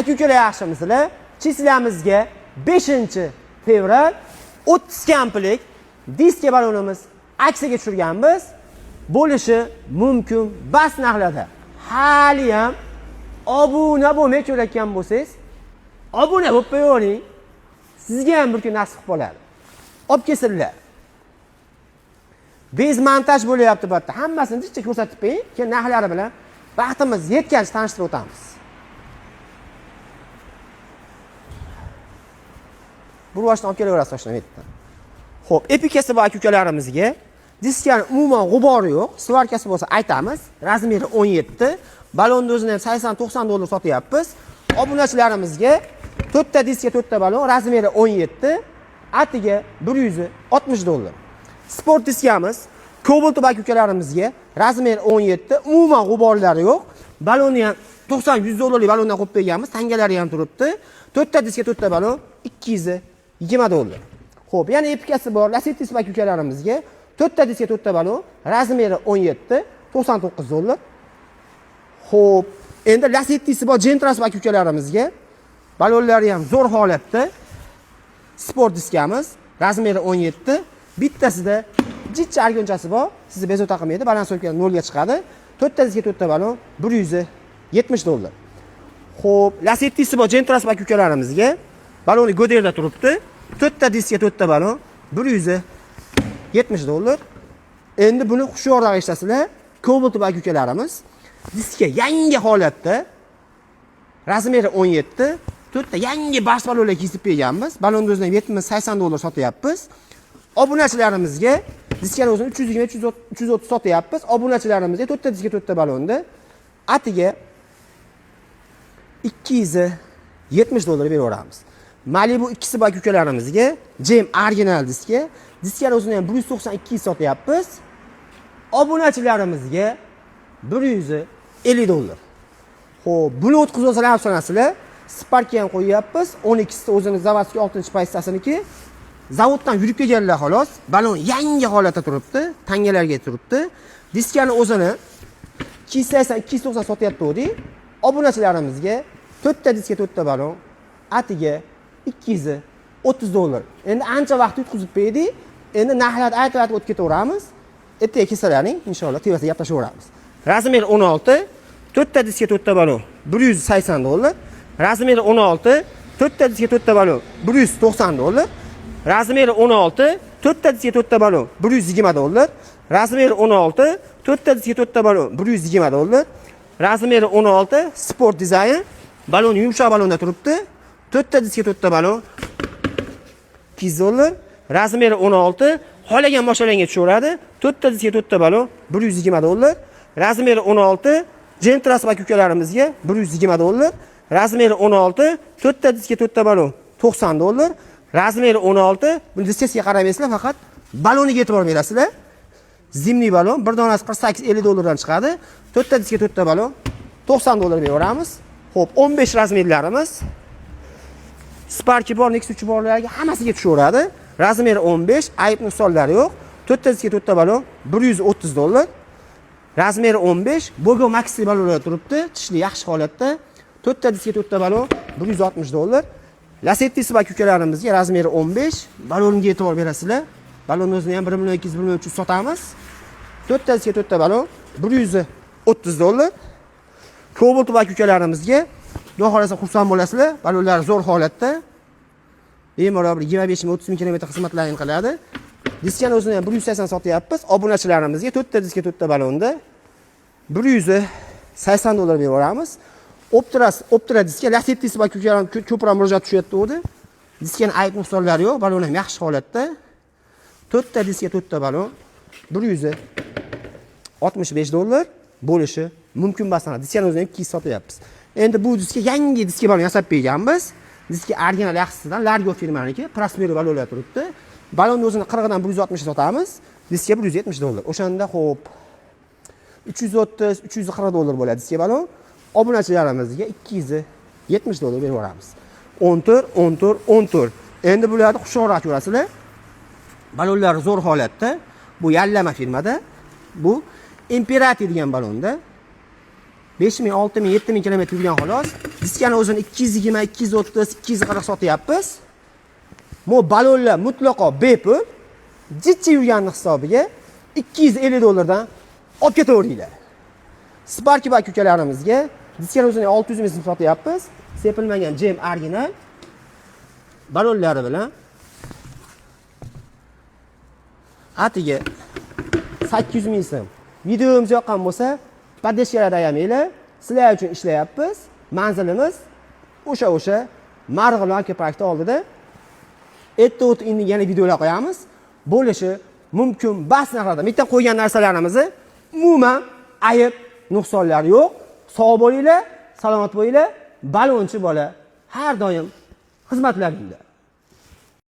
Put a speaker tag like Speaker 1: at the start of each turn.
Speaker 1: Aka-ukalar yaxshimisizlar? Chislamizga 5-fevral 30 kamplik diska balonimiz aksiyaga tushirganmiz. Bo'lishi mumkin bas narxlarda. Hali ham obuna bo'lmay ko'rayotgan bo'lsangiz, obuna bo'lib qo'ying. Sizga ham bir kun nasib qilib qoladi. Olib kelsinlar. Bez montaj bo'lyapti bu yerda. Hammasini jichcha ko'rsatib qo'ying. Keyin narxlari bilan vaqtimiz yetgancha tanishtirib o'tamiz. Bu vaqtdan olib kelaverasiz toshdan yerdan. Xo'p, epikasi bor aka-ukalarimizga diskani umuman g'ubori yo'q. Svarkasi bo'lsa aytamiz. Razmeri 17. Balonni o'zini ham 80-90 dollar sotyapmiz. Obunachilarimizga 4 ta diska 4 ta balon, razmeri 17, atiga 160 dollar. Sport diskamiz Cobalt aka-ukalarimizga razmeri 17, umuman g'uborlari yo'q. Balonni ham 90-100 dollarlik balondan qo'yib qo'yganmiz. Tangalari ham turibdi. 4 ta diska 4 ta balon 220 dollar. Xo'p, yana epikasi bor Lasetti aka-ukalarimizga 4 ta diska 4 ta balon, razmeri 17, 99 dollar. Xo'p, endi Lasettisi bor Gentras aka-ukalarimizga balonlari ham zo'r holatda. Sport diskamiz, razmeri 17, bittasida jichcha argonchasi bor. Sizni bezovta qilmaydi, balansovka 0 ga chiqadi. 4 ta diska 4 ta balon 170 dollar. Xo'p, Lasettisi bor Gentras aka-ukalarimizga baloni goderda turibdi. 4 ta diska 4 ta balon 170 dollar. Endi buni xushyorroq eshitasizlar. Cobalt aka-ukalarimiz diska yangi holatda, razmeri 17, 4 ta yangi bars balonlar kesib berganmiz. Balonni o'zini 70-80 dollar sotyapmiz. Obunachilarimizga diskani o'zini 320-330 sotyapmiz. Obunachilarimizga 4 ta diska 4 ta balonni atiga 270 dollar beraveramiz. Malibu ikkisi bor aka-ukalarimizga Gem original diska. Diskani o'zini ham 192 sotyapmiz. Obunachilarimizga 150 dollar. Xo'p, buni o'tkazib olsalar sanasizlar. Sparkga ham qo'yyapmiz. 12 ta o'zini zavodskiy 6-paystasiniki. Zavoddan yurib kelganlar xolos. Balon yangi holatda turibdi, tangalarga turibdi. Diskani o'zini 280-290 sotyapti. Obunachilarimizga 4 ta diska 4 ta balon atiga 230 dollar. Endi ancha vaqt yutqizib berdik. Endi narxlarni aytib o'tib ketaveramiz. Ertaga kelsalaring, inshaalloh tevasida gaplashaveramiz. Razmer 16, 4 ta diska 4 ta balon 180 dollar. Razmer 16, 4 ta diska 4 ta balon 190 dollar. Razmer 16, 4 ta diska 4 ta balon 120 dollar. Razmer 16, 4 ta diska 4 ta balon 120 dollar. Razmer 16, sport dizayn. Balon yumshoq balonda turibdi. 4 ta diska 4 ta balon 200 dollar. Razmeri 16, xohlagan mashinalarga tushaveradi. 4 ta diska 4 ta balon 120 dollar. Razmeri 16, Gentras aka-ukalarimizga 120 dollar. Razmeri 16, 4 ta diska 4 ta balon 90 dollar. Razmeri 16, buni diskasiga qaramaysizlar, faqat baloniga e'tibor berasizlar. Zimniy balon, bir donasi 48-50 dollardan chiqadi. 4 ta diska 4 ta balon 90 dollar beraveramiz. Xo'p, 15 razmerlarimiz Sparky bor, Nexus 3 borlarga hammasiga tushaveradi. Razmeri 15, ayib nuqsonlari yo'q. 4 ta diska 4 ta balon 130 dollar. Razmeri 15, Bogo Maxi balonlar turibdi, tishli yaxshi holatda. 4 ta diska 4 ta balon 160 dollar. Lasetti aka-ukalarimizga razmeri 15, balonga e'tibor berasizlar. Balonni o'zini ham 1 million 200 1 million 300 sotamiz. 4 ta diska 4 ta balon 130 dollar. Cobalt aka-ukalarimizga xudo xolasa xursand bo'lasizlar. Balonlar zo'r holatda. Bemalol 25-30 ming kilometr xizmatlarini qiladi. Diskani o'zini ham 180 sotyapmiz. Obunachilarimizga 4 ta diska 4 ta balonda 180 dollar beraveramiz. Optra diska Lasetti aka-ukalarim ko'proq murojaat tushyapti. Diskani ayib nuqsonlari yo'q, balon ham yaxshi holatda. 4 ta diska 4 ta balon 165 dollar bo'lishi mumkin emasana. Diskani o'zini 200 sotyapmiz. Endi bu diska yangi diska balon yasab berganmiz. Diska original yaxshisidan Largo firmaniki, Prospero balonlar turibdi. Balonni o'zini 40 dan 160 sotamiz. Diska 170 dollar. O'shanda xo'p 330-340 dollar bo'ladi diska balon. Obunachilarimizga 270 dollar beraveramiz. 14. Endi bularni xushyorroq ko'rasizlar. Balonlar zo'r holatda. Bu yallama firmada. Bu Imperati degan balonda. 5000, 6000, 7000 kilometr yurgan xolos. Diskani o'zini 220, 230, 240 sotyapmiz. Bu balonlar mutlaqo bepul. Jitchi yurganning hisobiga 250 dollardan olib ketaveringlar. Spark bak ukalarimizga diskani o'zini 600 ming so'm sotyapmiz. Sepilmagan jem original balonlari bilan atiga 800 ming so'm. Videomiz yoqqan bo'lsa, podeshkalarda ayamanglar. Sizlar uchun ishlayapmiz. Manzilimiz o'sha Marg'ilon parkda oldida. Erta o'tib endi yana videolar qo'yamiz. Bo'lishi mumkin. Bas narxlarda bitta qo'ygan narsalarimizni umuman ayib, nuqsonlar yo'q. Sog' bo'linglar, salomat bo'linglar. Balonchi bola har doim xizmatlaringda.